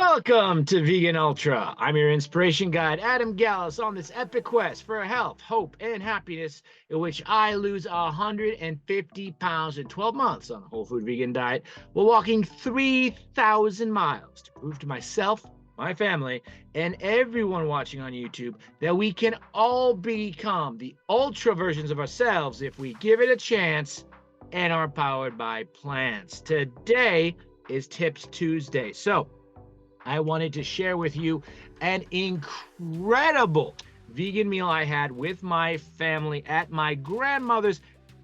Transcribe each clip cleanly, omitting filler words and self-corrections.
Welcome to Vegan Ultra. I'm your inspiration guide, Adam Gallus, on this epic quest for health, hope, and happiness, in which I lose 150 pounds in 12 months on a whole food vegan diet while walking 3,000 miles to prove to myself, my family, and everyone watching on YouTube that we can all become the ultra versions of ourselves if we give it a chance and are powered by plants. Today is Tips Tuesday. So, I wanted to share with you an incredible vegan meal I had with my family at my grandmother's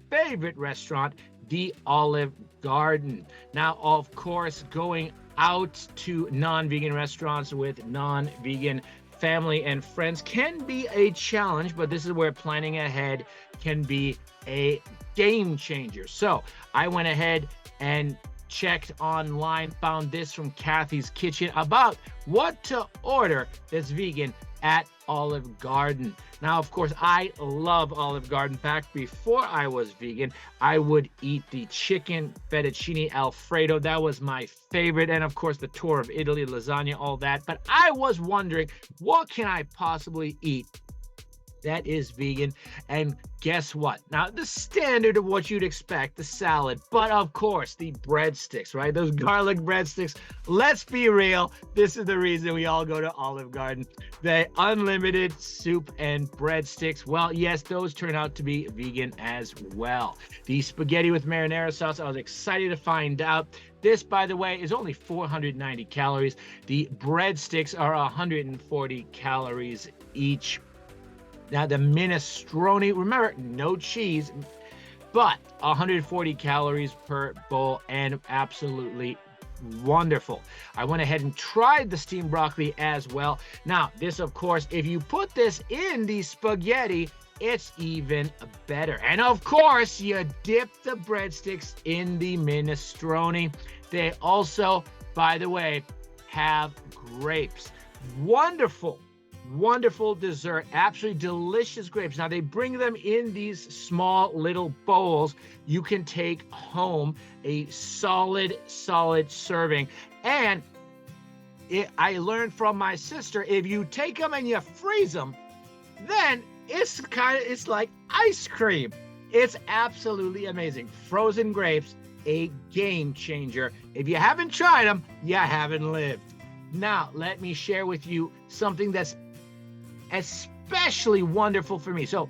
favorite restaurant, the Olive Garden. Now, of course, going out to non-vegan restaurants with non-vegan family and friends can be a challenge, but this is where planning ahead can be a game changer. So I went ahead and checked online, found this from Kathy's Kitchen about what to order that's vegan at Olive Garden. Now, of course, I love Olive Garden. Back before I was vegan, I would eat the chicken fettuccine Alfredo. That was my favorite. And of course, the tour of Italy, lasagna, all that. But I was wondering, what can I possibly eat that is vegan? And guess what? Now, the standard of what you'd expect, the salad, but of course, the breadsticks, right? Those garlic breadsticks. Let's be real. This is the reason we all go to Olive Garden. The unlimited soup and breadsticks. Well, yes, those turn out to be vegan as well. The spaghetti with marinara sauce, I was excited to find out. This, by the way, is only 490 calories. The breadsticks are 140 calories each. Now, the minestrone, remember, no cheese, but 140 calories per bowl and absolutely wonderful. I went ahead and tried the steamed broccoli as well. Now, this, of course, if you put this in the spaghetti, it's even better. And of course, you dip the breadsticks in the minestrone. They also, by the way, have grapes. Wonderful dessert, absolutely delicious grapes. Now, they bring them in these small little bowls. You can take home a solid serving. And I learned from my sister, if you take them and you freeze them, then it's like ice cream. It's absolutely amazing. Frozen grapes, a game changer. If you haven't tried them, you haven't lived. Now, let me share with you something that's especially wonderful for me. So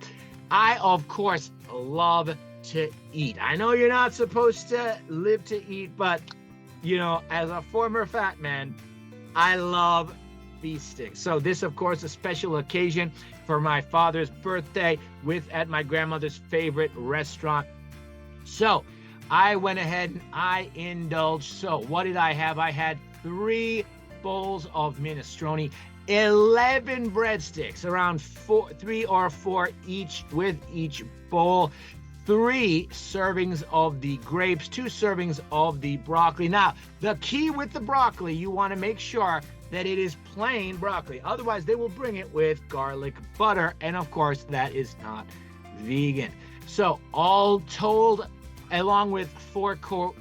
I, of course, love to eat. I know you're not supposed to live to eat, but, you know, as a former fat man, I love feasting. So this, of course, a special occasion for my father's birthday at my grandmother's favorite restaurant. So I went ahead and I indulged. So what did I have? I had 3 bowls of minestrone, 11 breadsticks, around 3 or 4 each with each bowl, 3 servings of the grapes, 2 servings of the broccoli. Now, the key with the broccoli, you want to make sure that it is plain broccoli. Otherwise, they will bring it with garlic butter. And of course, that is not vegan. So all told, along with 4 Coke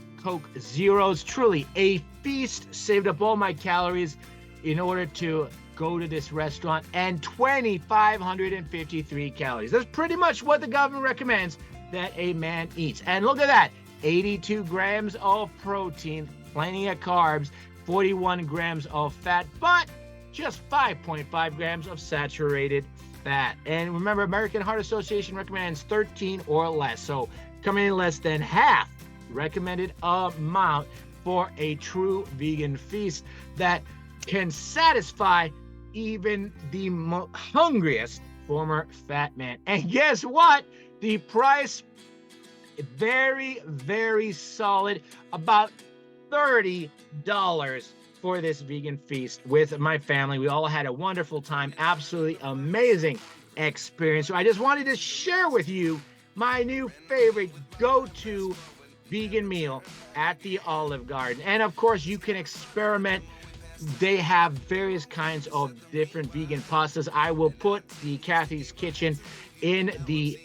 Zeros, truly a feast. Saved up all my calories in order to go to this restaurant, and 2,553 calories. That's pretty much what the government recommends that a man eats. And look at that, 82 grams of protein, plenty of carbs, 41 grams of fat, but just 5.5 grams of saturated fat. And remember, American Heart Association recommends 13 or less. So coming in less than half recommended amount for a true vegan feast that can satisfy even the hungriest former fat man. And guess what? The price, very solid, about $30 for this vegan feast with my family. We all had a wonderful time, absolutely amazing experience. So I just wanted to share with you my new favorite go-to vegan meal at the Olive Garden. And of course, you can experiment. They have various kinds of different vegan pastas. I will put the Kathy's Kitchen in the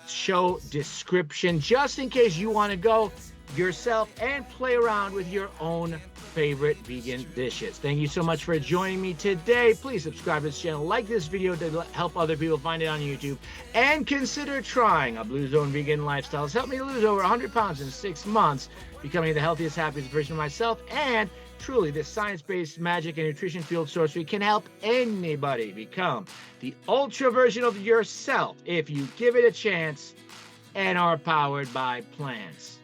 show description just in case you want to go yourself and play around with your own favorite vegan dishes. Thank you so much for joining me today. Please subscribe to this channel, like this video to help other people find it on YouTube, and consider trying a Blue Zone vegan lifestyle. It's helped me lose over 100 pounds in 6 months, becoming the healthiest, happiest version of myself, and truly, this science-based magic and nutrition-fueled sorcery can help anybody become the ultra version of yourself if you give it a chance and are powered by plants.